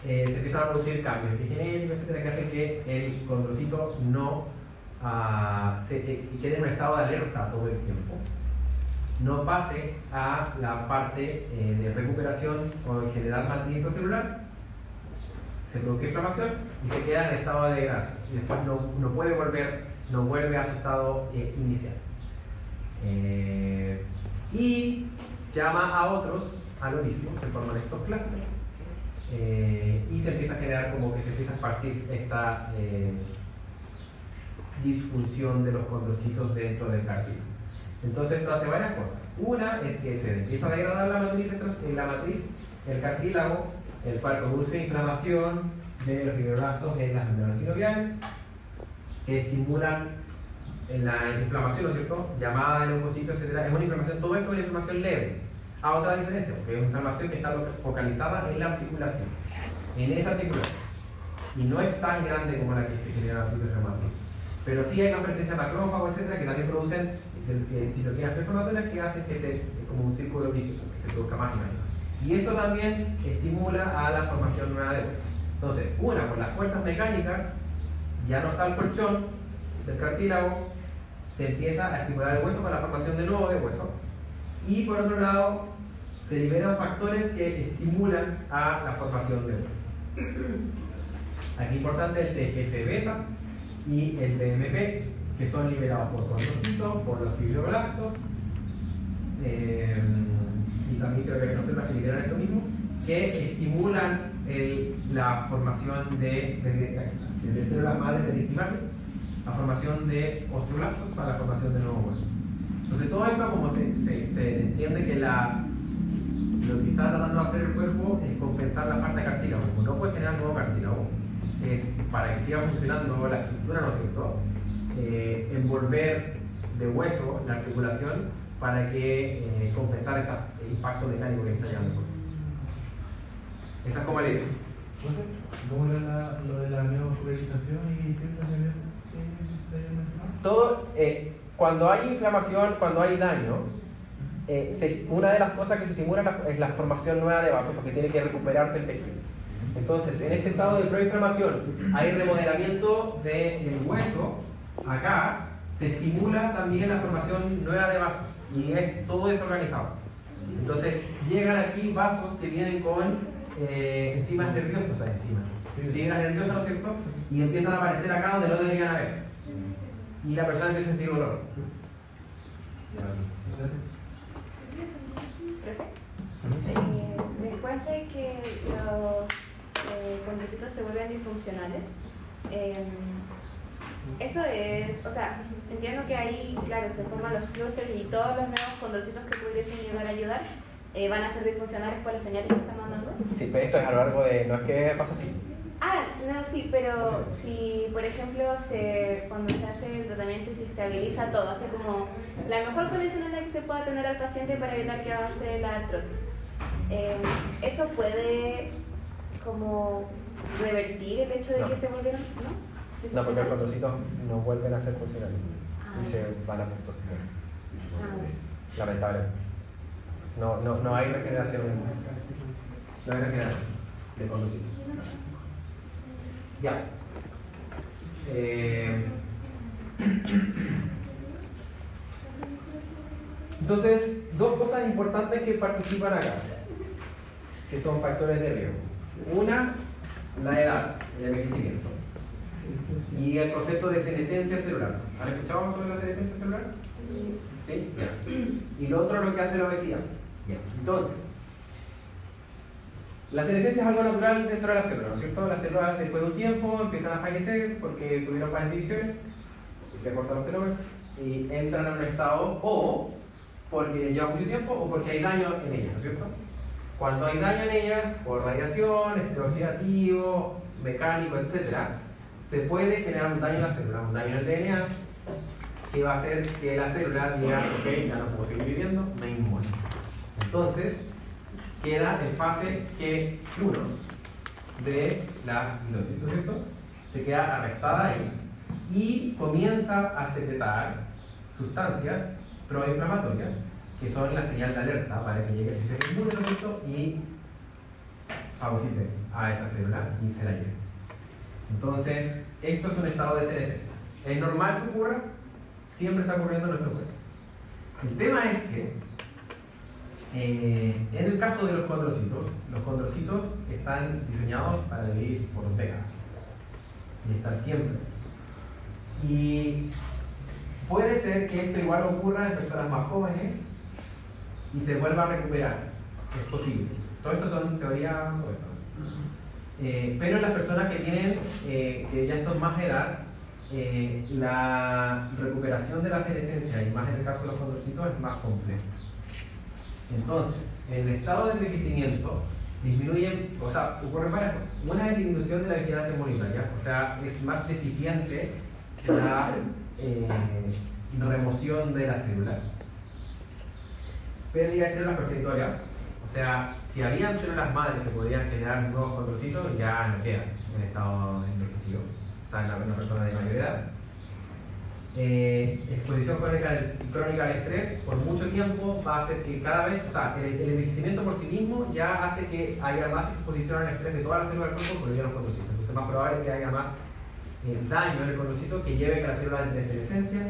se empiezan a producir cambios epigenéticos, etcétera, que hacen que el condrocito no quede en un estado de alerta todo el tiempo, no pase a la parte de recuperación o de generar matriz intracelular, se produce inflamación y se queda en estado de degradación y después no vuelve a su estado inicial. Y llama a otros al mismo, se forman estos clústeres y se empieza a generar como que se empieza a esparcir esta disfunción de los condrocitos dentro del cartílago. Entonces esto hace varias cosas. Una es que se empieza a degradar la matriz, el cartílago, el cual produce inflamación de los fibroblastos en las membranas sinoviales, que estimulan la inflamación, ¿no es cierto?, llamada de leucocitos, etc. Es una inflamación, todo esto es una inflamación leve. Otra diferencia, porque es una inflamación que está focalizada en la articulación, en esa articulación, y no es tan grande como la que se genera en la artritis reumatoide. Pero sí hay más presencia de macrófagos, etc., que también producen citoquinas preinflamatorias que hacen que sea como un círculo vicioso, que se produzca más y más. Y esto también estimula a la formación nueva de hueso. Entonces, por las fuerzas mecánicas, ya no está el colchón del cartílago, se empieza a estimular el hueso con la formación de nuevo de hueso. Y por otro lado, se liberan factores que estimulan a la formación de hueso. Aquí importante el TGF-beta y el BMP, que son liberados por condrocitos, por los fibroblastos, y también creo que hay unas células que liberan esto mismo, que estimulan la formación de células madres mesenquimales, la formación de osteoblastos para la formación de nuevos huesos. Entonces todo esto, como se entiende que lo que está tratando de hacer el cuerpo es compensar la falta de cartílago. Como no puede generar nuevo cartílago, es para que siga funcionando la estructura, ¿no es cierto?, envolver de hueso la articulación para que compensar este impacto mecánico que está llevando el hueso. Esa es como la idea. ¿Cómo era lo de la neofibrillización y ciertas nerviosas que se mencionaron? Todo, cuando hay inflamación, cuando hay daño, una de las cosas que se estimula es la formación nueva de vasos, porque tiene que recuperarse el tejido. Entonces, en este estado de proinflamación hay remodelamiento del hueso. Acá se estimula también la formación nueva de vasos y es todo desorganizado. Entonces, llegan aquí vasos que vienen con enzimas nerviosas, o sea, fibras nerviosas, ¿no es cierto?, y empiezan a aparecer acá donde no deberían haber. Y la persona empieza a sentir dolor. Después de que los condrocitos se vuelven disfuncionales, eso es, o sea, entiendo que ahí, claro, se forman los clústeres y todos los nuevos condrocitos que pudiesen llegar a ayudar van a ser disfuncionales por las señales que están mandando. Sí, pero esto es a lo largo de, no es que pasa así. No, sí, pero si, por ejemplo, cuando se hace el tratamiento y se estabiliza todo, hace como la mejor condición en la que se pueda tener al paciente para evitar que avance la artrosis. Eso puede como revertir el hecho de que se volvieron, ¿no? No, porque los condrocitos no vuelven a ser funcionales y se van a punto cero. Lamentablemente. No hay regeneración. No hay regeneración de condrocitos. Ya. Entonces, dos cosas importantes que participan acá, que son factores de riesgo. Una, la edad, el envejecimiento. Y el concepto de senescencia celular. ¿Han escuchado sobre la senescencia celular? ¿Sí? Ya. Y lo otro es lo que hace la obesidad. Ya. Entonces, la senescencia es algo natural dentro de la célula, ¿no es cierto? Las células después de un tiempo empiezan a fallecer porque tuvieron varias divisiones y se cortan los telómeros y entran en un estado o porque lleva mucho tiempo o porque hay daño en ellas, ¿no es cierto? Cuando hay daño en ellas, por radiación, estrés oxidativo, mecánico, etc., se puede generar un daño en la célula, un daño en el DNA, que va a hacer que la célula diga, ok, ya no puedo seguir viviendo, me inmuno. Entonces, queda en fase G1 de la mitosis, ¿no es cierto? Se queda arrestada ahí y comienza a secretar sustancias proinflamatorias que son la señal de alerta para que llegue el sistema inmune, ¿no es cierto? Y fagocite a esa célula y se la lleve. Entonces, esto es un estado de senescencia. ¿Es normal que ocurra? Siempre está ocurriendo en nuestro cuerpo. El tema es que, en el caso de los condrocitos están diseñados para vivir por décadas y estar siempre. Y puede ser que esto igual ocurra en personas más jóvenes y se vuelva a recuperar. Es posible. Todo esto son teorías. Pero en las personas que tienen, que ya son más de edad, la recuperación de la senescencia, y más en el caso de los condrocitos, es más compleja. Entonces, en el estado de envejecimiento, disminuyen, o sea, ocurren varias cosas. Una es disminución de la vigilancia inmunitaria, o sea, es más deficiente la remoción de la célula. Pérdida de células progenitorias, o sea, si habían células madres que podrían generar nuevos condrocitos, ya no quedan en estado envejecido, o sea, en una persona de mayor edad. Exposición crónica al estrés por mucho tiempo va a hacer que cada vez, o sea, el envejecimiento por sí mismo ya hace que haya más exposición al estrés de todas las células del cuerpo, por ello los condrocitos. Entonces es más probable que haya más daño en el condrocito que lleve a que la célula entre en senescencia.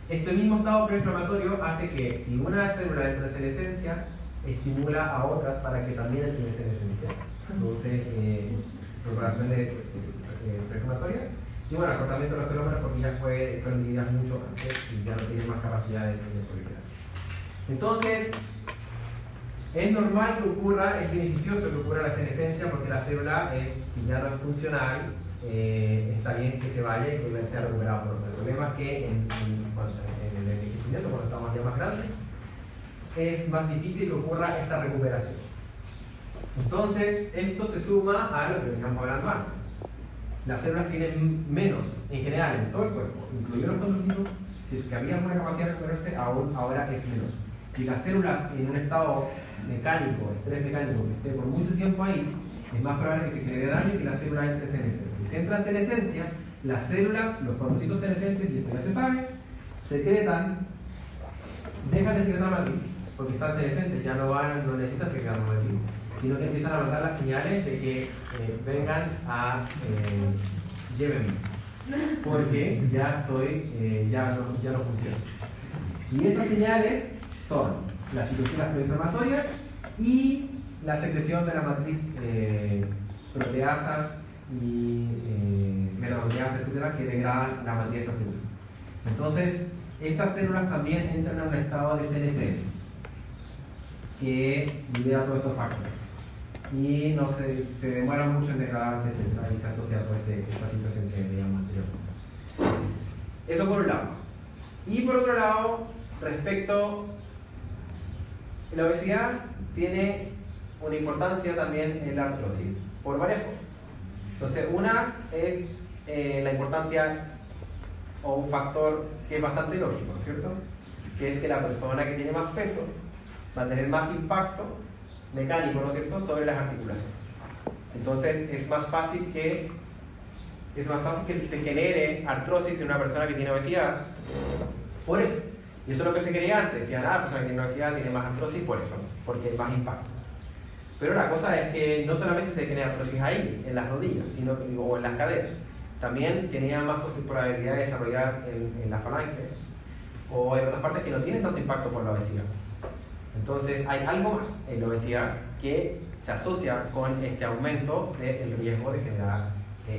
Este mismo estado preinflamatorio hace que si una célula entra en senescencia, estimula a otras para que también entren en senescencia. Produce preparación de preinflamatoria. Y bueno, acortamiento de los telómeros porque ya fueron divididas mucho antes y ya no tienen más capacidad de proliferar. Entonces, es normal que ocurra, es beneficioso que ocurra la senescencia porque la célula, si ya no es funcional, está bien que se vaya y que sea recuperado por otro. El problema es que en el envejecimiento, cuando estamos ya más grandes, es más difícil que ocurra esta recuperación. Entonces, esto se suma a lo que veníamos hablando antes. Las células tienen menos, en general, en todo el cuerpo, incluidos los condrocitos, si es que había alguna capacidad de recuperarse, ahora es menor. Si las células en un estado mecánico, estrés mecánico, que esté por mucho tiempo ahí, es más probable que se genere daño y que la célula entre en senescencia. Si se entra en senescencia, las células, los condrocitos senescentes, y esto ya se sabe, secretan, dejan de secretar matriz, porque están senescentes, ya no necesitan secretar matriz, sino que empiezan a mandar las señales de que vengan a llévenme, porque ya estoy, ya no funciona. Y esas señales son las citoquinas proinflamatorias y la secreción de la matriz proteasas y metaproteasas, etcétera, que degradan la matriz de esta célula. Entonces, estas células también entran en un estado de senescencia que libera todos estos factores. Y no se demora mucho en degradarse, etcétera, y se asocia a toda esta situación que veíamos anteriormente. Eso por un lado. Y por otro lado, respecto a la obesidad, tiene una importancia también en la artrosis por varias cosas. Entonces, una es la importancia o un factor que es bastante lógico, ¿no es cierto? Que es que la persona que tiene más peso va a tener más impacto mecánico, ¿no es cierto?, sobre las articulaciones. Entonces, es más fácil que se genere artrosis en una persona que tiene obesidad por eso. Y eso es lo que se creía antes. Decían, la persona que tiene obesidad tiene más artrosis por eso, porque hay más impacto. Pero la cosa es que no solamente se genera artrosis ahí, en las rodillas, o en las caderas. También tenía más probabilidad de desarrollar en la falange o en otras partes que no tienen tanto impacto por la obesidad. Entonces hay algo más en la obesidad que se asocia con este aumento del riesgo de generar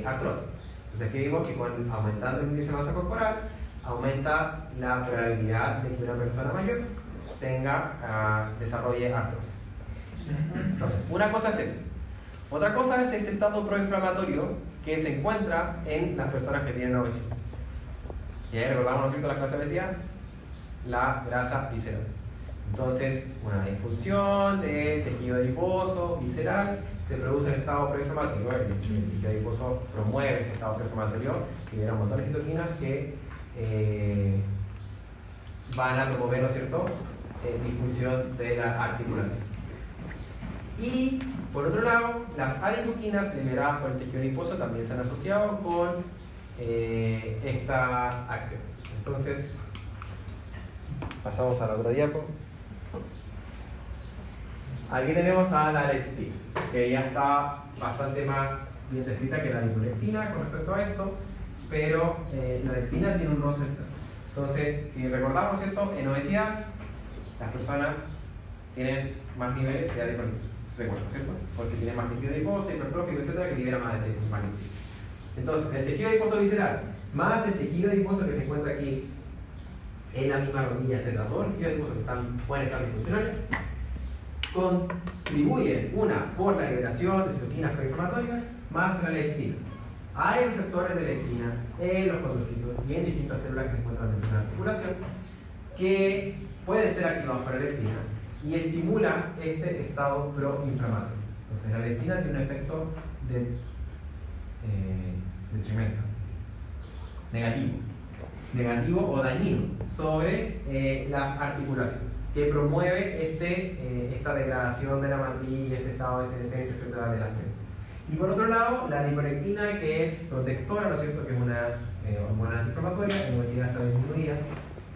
artrosis. Entonces aquí vimos que aumentando el índice de masa corporal aumenta la probabilidad de que una persona mayor desarrolle artrosis. Entonces, una cosa es eso. Otra cosa es este estado proinflamatorio que se encuentra en las personas que tienen obesidad. Y ahí recordamos de la clase de obesidad, la grasa visceral. Entonces, una disfunción de tejido adiposo visceral se produce en estado proinflamatorio. El tejido adiposo promueve este estado proinflamatorio, libera un montón de citoquinas que van a promover, ¿no es cierto?, disfunción de la articulación. Y por otro lado, las adipocinas liberadas por el tejido adiposo también se han asociado con esta acción. Entonces, pasamos a la otra diapo. Aquí tenemos a la leptina, que ya está bastante más bien descrita que la lipoleptina con respecto a esto, pero la leptina tiene un rol central. Entonces, si recordamos, ¿cierto?, en obesidad, las personas tienen más niveles de adiponina, recuerdo, ¿cierto?, porque tienen más tejido adiposo, hipertrófico, etcétera, que libera más de magnesio. Entonces, el tejido adiposo visceral más el tejido adiposo que se encuentra aquí en la misma rodilla, etcétera, todos los tejidos adiposos que pueden estar disfuncionales, contribuyen, una, por la liberación de citoquinas proinflamatorias, más la leptina. Hay receptores de leptina en los condrocitos y en distintas células que se encuentran dentro de la articulación que pueden ser activados por la leptina y estimulan este estado proinflamatorio. Entonces, la leptina tiene un efecto de detrimento, negativo o dañino sobre las articulaciones, que promueve esta degradación de la mantilla, este estado de senescencia, etcétera, de la célula. Y por otro lado, la lipolectina, que es protectora, ¿no es cierto?, que es una hormona antiinflamatoria, en obesidad está disminuida,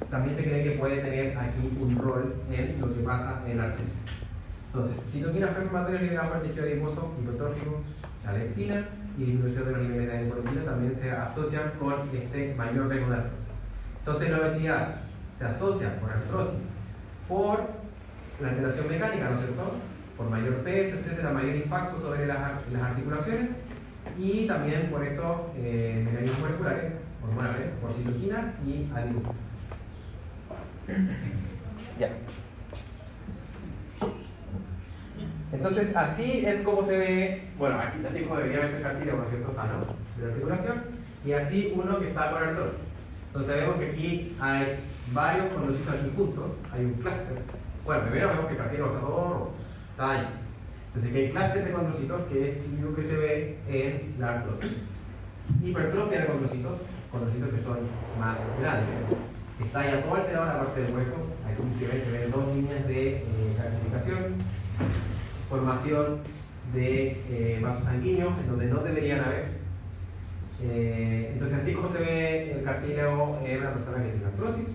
también se cree que puede tener aquí un rol en lo que pasa en la artrosis. Entonces, citoquinas proinflamatorias liberadas por el tejido adiposo hipertrófico, la leptina y disminución de los niveles de adipolectina también se asocian con este mayor riesgo de artrosis. Entonces, la obesidad se asocia con artrosis por la alteración mecánica, ¿no es cierto?, por mayor peso, etcétera, mayor impacto sobre las articulaciones y también por estos mecanismos moleculares, hormonales, por citoquinas y adipocinas. Ya. Entonces, así es como se ve, bueno, aquí así como debería verse el cartílago, ¿no es cierto?, sano de la articulación, y así uno que está con artrosis. Entonces vemos que aquí hay varios condrocitos aquí juntos, hay un clúster. Bueno, primero vemos que el cartílago está todo rojo, está dañado. Entonces aquí hay clúster de condrocitos, que es lo que se ve en la artrosis. Hipertrofia de condrocitos que son más grandes. Está ya todo alterado la parte del hueso. Aquí se ven dos líneas de calcificación, formación de vasos sanguíneos en donde no deberían haber. Entonces, así como se ve el cartílago en una persona que tiene artrosis.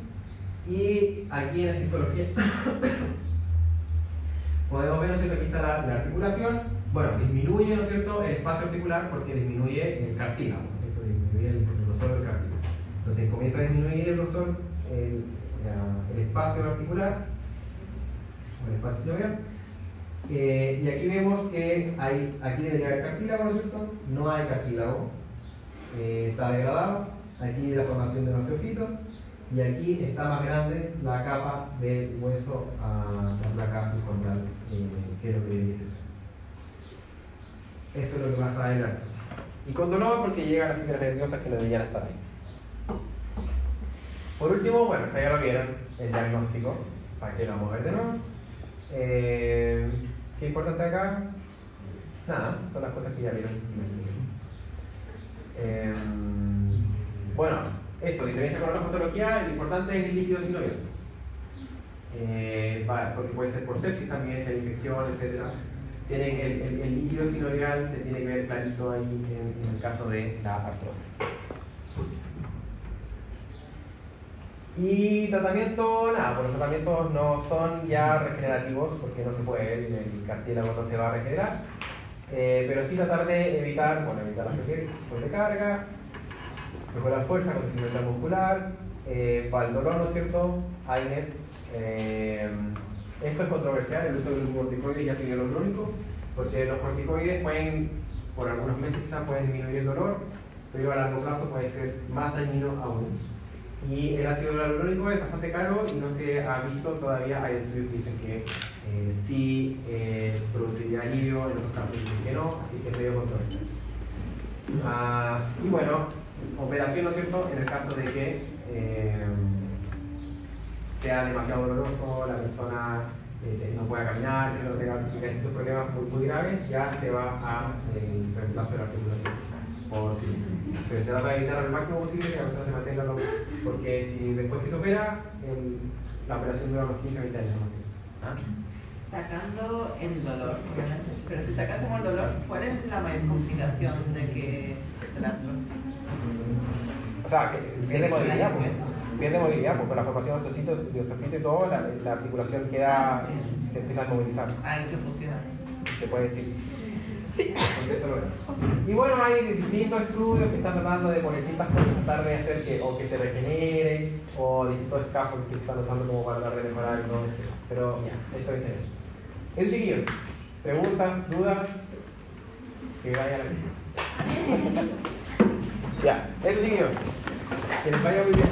Y aquí en la histología podemos ver, ¿no es cierto?, aquí está la articulación. Bueno, disminuye, ¿no es cierto?, el espacio articular porque disminuye el cartílago, ¿no es cierto?, disminuye el grosor del cartílago. Entonces comienza a disminuir el grosor, el espacio articular, o el espacio sinovial. Y aquí vemos que aquí debería haber cartílago, ¿no es cierto?, no hay cartílago, está degradado. Aquí la formación de un osteofito. Y aquí está más grande la capa del hueso a la placa subconral, que es lo que debería ser. Eso es lo que pasa en la artrosis. Y con dolor porque llegan las fibras nerviosas que no deberían estar ahí. Por último, bueno, ya lo vieron, el diagnóstico, para que lo vamos a ver de nuevo. ¿Qué es importante acá? Nada, son las cosas que ya vieron. Bueno, esto, diferencia con la patología, lo importante es el líquido sinovial. Porque puede ser por sepsis también, si hay infección, etc. Tienen el líquido sinovial se tiene que ver clarito ahí en el caso de la artrosis. Y tratamiento, nada, pues los tratamientos no son ya regenerativos porque no se puede, el cartílago no se va a regenerar. Pero sí tratar de evitar la sobrecarga, mejorar fuerza, condicionamiento muscular, para el dolor, ¿no es cierto? Agnes, esto es controversial, el uso de los corticoides y ácido hialurónico, porque los corticoides pueden, por algunos meses quizás pueden disminuir el dolor, pero a largo plazo puede ser más dañino aún. Y el ácido hialurónico es bastante caro y no se ha visto todavía. Hay estudios que dicen que sí produciría alivio, en otros casos dicen que no, así que es medio controversial. Y bueno, operación, ¿no es cierto? En el caso de que sea demasiado doloroso, la persona no pueda caminar, tenga estos problemas muy graves, ya se va a reemplazo de la articulación por sí. Pero se trata de evitar al máximo posible que la persona se mantenga lo mismo, porque si después que se opera, la operación dura unos 15-20 años más que eso. Sacando el dolor, obviamente, pero si sacásemos el dolor, ¿cuál es la mayor complicación de la artrosis? O sea, que pierde movilidad, pues. Pierde movilidad, porque con la formación de osteofito y todo, la articulación queda, se empieza a movilizar. Se fusiona. Se puede decir. Entonces, eso lo veo. Y bueno, hay distintos estudios que están tratando de poner distintas cosas, tratar de hacer que se regenere, o distintos scaffolds que se están usando como para tratar de mejorar, ¿no? Pero eso es genial. Eso, chiquillos. ¿Preguntas, dudas? Que vaya la vida. Ya, eso, chiquillos. Que les vaya muy bien.